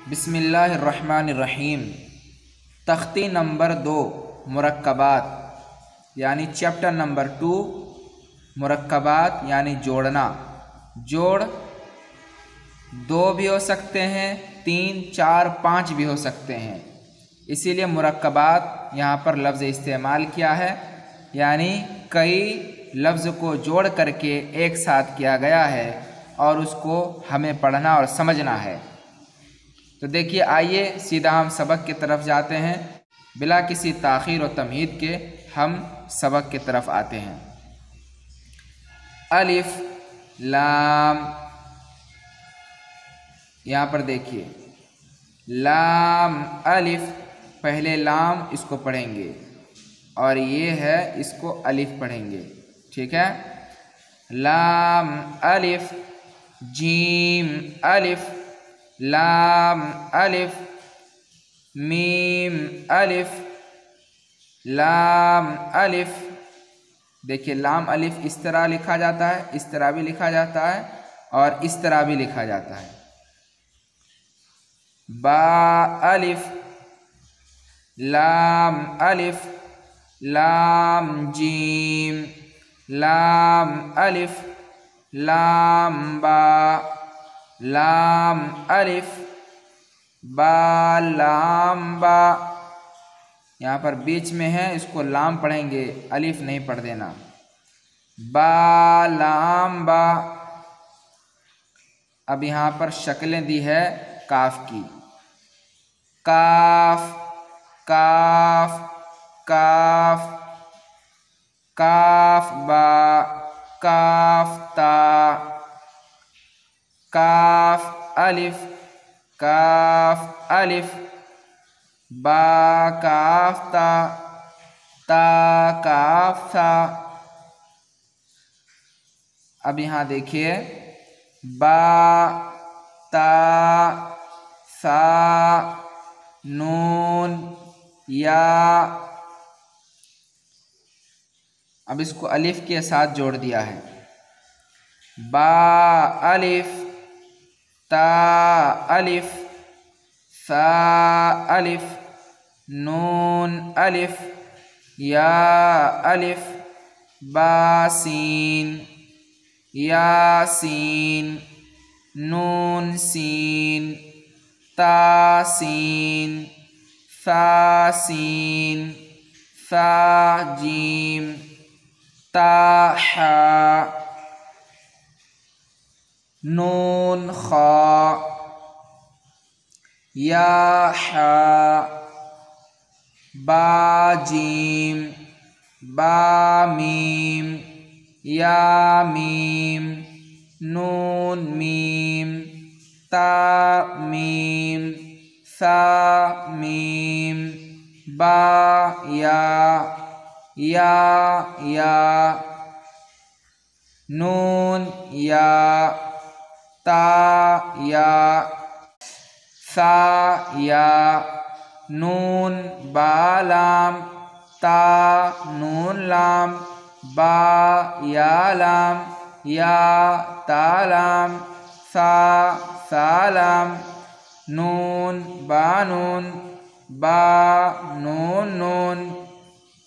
बिस्मिल्लाहिर्रहमानिर्रहीम। तख्ती नंबर 2 मुरक्कबात यानी चैप्टर नंबर 2 मुरक्कबात यानी जोड़ना। जोड़ 2 भी हो सकते हैं, 3, 4, 5 भी हो सकते हैं, इसीलिए मुरक्कबात यहाँ पर लफ्ज़ इस्तेमाल किया है, यानी कई लफ्ज़ को जोड़ करके एक साथ किया गया है और उसको हमें पढ़ना और समझना है। तो देखिए, आइए सीधा हम सबक की तरफ जाते हैं। बिला किसी ताख़ीर और तमहीद के हम सबक की तरफ आते हैं। अलिफ लाम, यहाँ पर देखिए लाम अलिफ, पहले लाम इसको पढ़ेंगे और ये है इसको अलिफ पढ़ेंगे, ठीक है। लाम अलिफ, जीम अलिफ, लाम अलिफ, मीम अलिफ, लाम अलिफ। देखिए लाम अलिफ इस तरह लिखा जाता है, इस तरह भी लिखा जाता है और इस तरह भी लिखा जाता है। बा अलिफ, लाम अलिफ, लाम जीम, लाम अलिफ, लाम बा, लाम अलिफ, बा लाम बा। यहाँ पर बीच में है, इसको लाम पढ़ेंगे, अलिफ नहीं पढ़ देना। बा लाम बा। अब यहाँ पर शक्लें दी है काफ की। काफ काफ काफ, काफ बा, काफ ता, काफ अलिफ, काफ अलिफ, बा काफ ता, ता काफ ता। अब यहाँ देखिए बा ता सा नून या। अब इसको अलिफ के साथ जोड़ दिया है। बा अलिफ, ता अलिफ, सा अलिफ, नून अलिफ, या अलिफ, बा सीन, या सीन, नून सीन, ता सीन, सा सीन, सा जीम, ता हा, नून खा, या हा, बा जीम, बा मीम, या मीम, नून मीम, ता मीम, सा मीम, बा या नून या, ता या, सा या, नून बा लाम, ता नून लाम, बा या लाम, या ता लाम, सा लाम, नून बा नून, बा नून नून,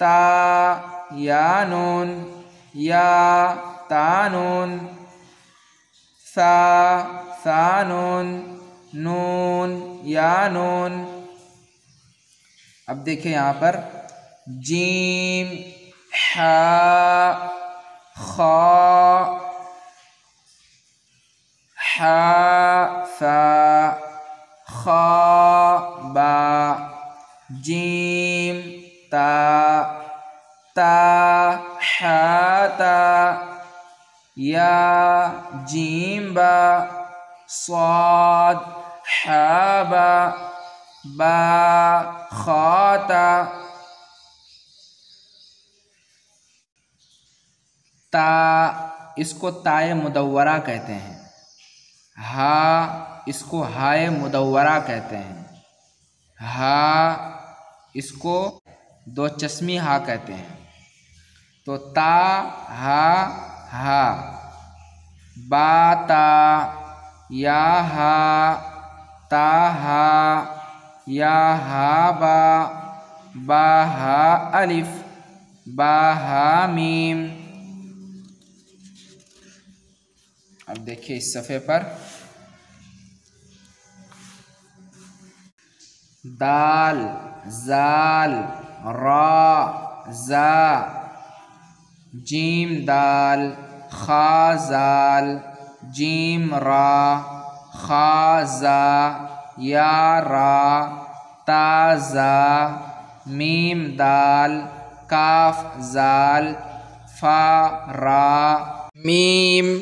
ता या नून, या ता नून, सा नून, नून या नून। अब देखिए यहाँ पर जीम हा खा, हा सा, खा बा, जीम ता, ता हा ता, या जीम बा, स्वाद हा बा खाता, ता इसको ताए मुदव्वरा कहते हैं। हा इसको हाय मुदव्वरा कहते हैं। हा इसको दो चश्मी हा कहते हैं। तो ता हा, बाता, या हा, ता हा, या हा बा, बा हा अलिफ, बा हा मीम। अब देखिए इस सफ़े पर दाल, जाल, रा, जा, जीम दाल, खा जाल, जीम रा, खा जा, या रा, ता जा, मीम दाल, काफ जाल, फा रा, मीम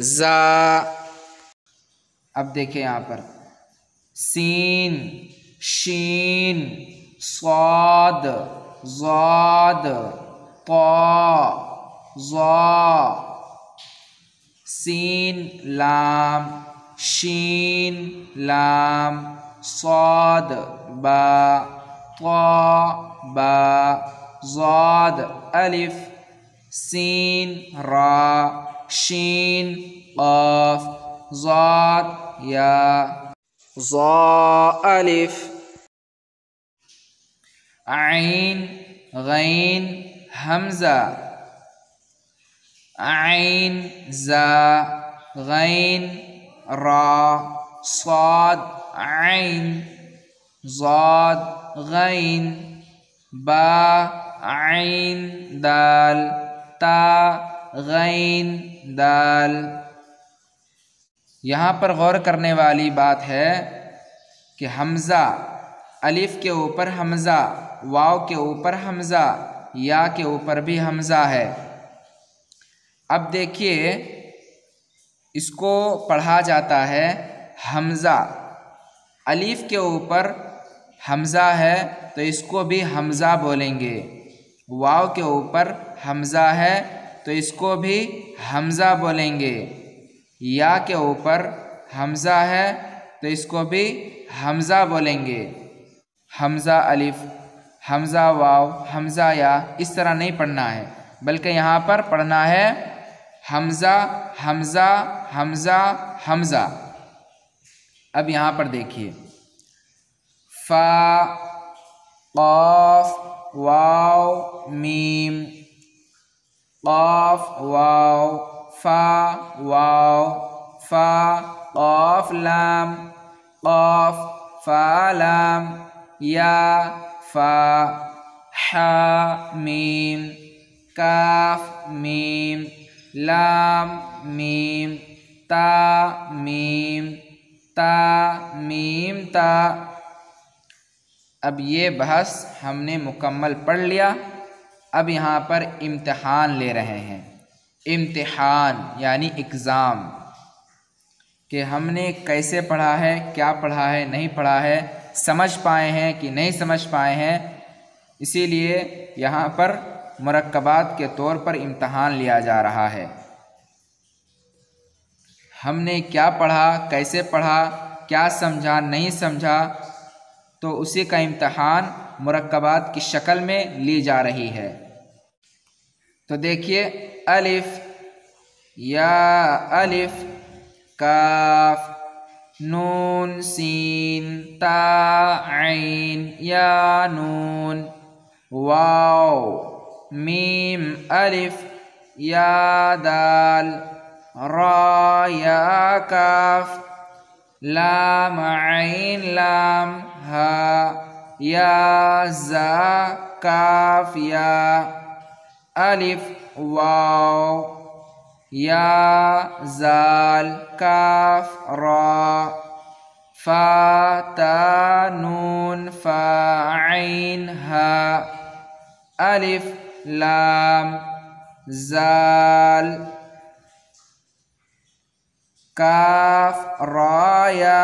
जा। अब देखिए यहाँ पर सीन, शीन, स्वाद, ज़ाद, ता, ज़ा, सीन लाम, शीन लाम, स्वाद बा, ता बा, ज़ाद अलिफ, सीन रा, शीन क़ाफ, ज़ाद या, ज़ा अलिफ, आइन, गैन, हमज़ा, आइन जा, गैन रा, स्वाद आइन, ज़ाद गैन, बा आइन दाल, ता गैन दाल। यहाँ पर गौर करने वाली बात है कि हमज़ा, अलिफ के ऊपर हमज़ा, वाव के ऊपर हमज़ा, या के ऊपर भी हमज़ा है। अब देखिए इसको पढ़ा जाता है हमज़ा, अलिफ के ऊपर हमज़ा है तो इसको भी हमज़ा बोलेंगे, वाव के ऊपर हमज़ा है तो इसको भी हमज़ा बोलेंगे, या के ऊपर हमज़ा है तो इसको भी हमज़ा बोलेंगे। हमज़ा अलिफ, हमज़ा वाव, हमज़ा या, इस तरह नहीं पढ़ना है, बल्कि यहाँ पर पढ़ना है हमज़ा हमज़ा हमज़ा हमज़ा। अब यहाँ पर देखिए फ़ा, क़ाफ, वाव, मीम, क़ाफ वाव, फ़ा वाव, फ़ा क़ाफ लाम, क़ाफ फ़ा लाम, या फ़ा, हा मीम, काफ मीम, लाम मीम, ता मीम, ता मीम ता। अब ये बहस हमने मुकम्मल पढ़ लिया। अब यहाँ पर इम्तिहान ले रहे हैं, इम्तिहान यानी एग्ज़ाम, कि हमने कैसे पढ़ा है, क्या पढ़ा है, नहीं पढ़ा है, समझ पाए हैं कि नहीं समझ पाए हैं। इसीलिए यहाँ पर मुरक्कबात के तौर पर इम्तिहान लिया जा रहा है। हमने क्या पढ़ा, कैसे पढ़ा, क्या समझा, नहीं समझा, तो उसी का इम्तिहान मुरक्कबात की शक्ल में ली जा रही है। तो देखिए अलिफ, या अलिफ, काफ, नून, सीन, ता, आइन, या नून, वाव, मीम, अलिफ, या दाल, रा, या काफ, लाम, आइन, लाम, हा, या जा, काफ, या, अलिफ, वाव, या जाल, काफ, रा, फा, ता, नून, फा, आइन, हा, अलिफ, लाम, जाल, काफ, रा, या,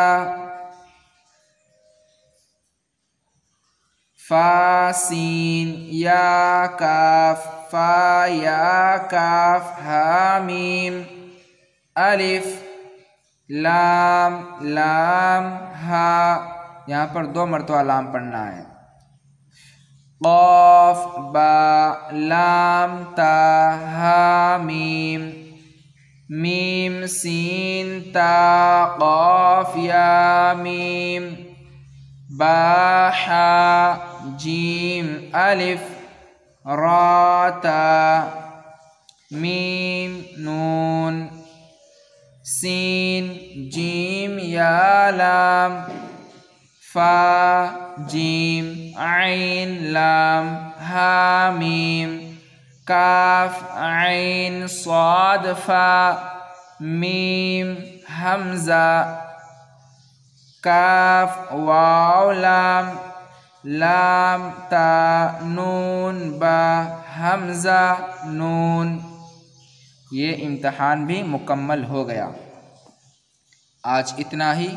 फा, सीन, या काफ, फा, या काफ, हा मीम, अलिफ, लाम, लाम, हा, यहाँ पर 2 मरतबा लाम पढ़ना है, क़ाफ, बा, लाम, ता, हा मीम, मीम सीन ता क़ाफ या मीम, बा हा जीम अलिफ रा ता, मीम नून, सीन जीम या लाम, फा जीम आइन लाम हा मीम, काफ आइन स्वाद फा, मीम हमज़ा, काफ वाव लाम, लाम ता नून बा हमज़ा नून। ये इम्तहान भी मुकम्मल हो गया। आज इतना ही।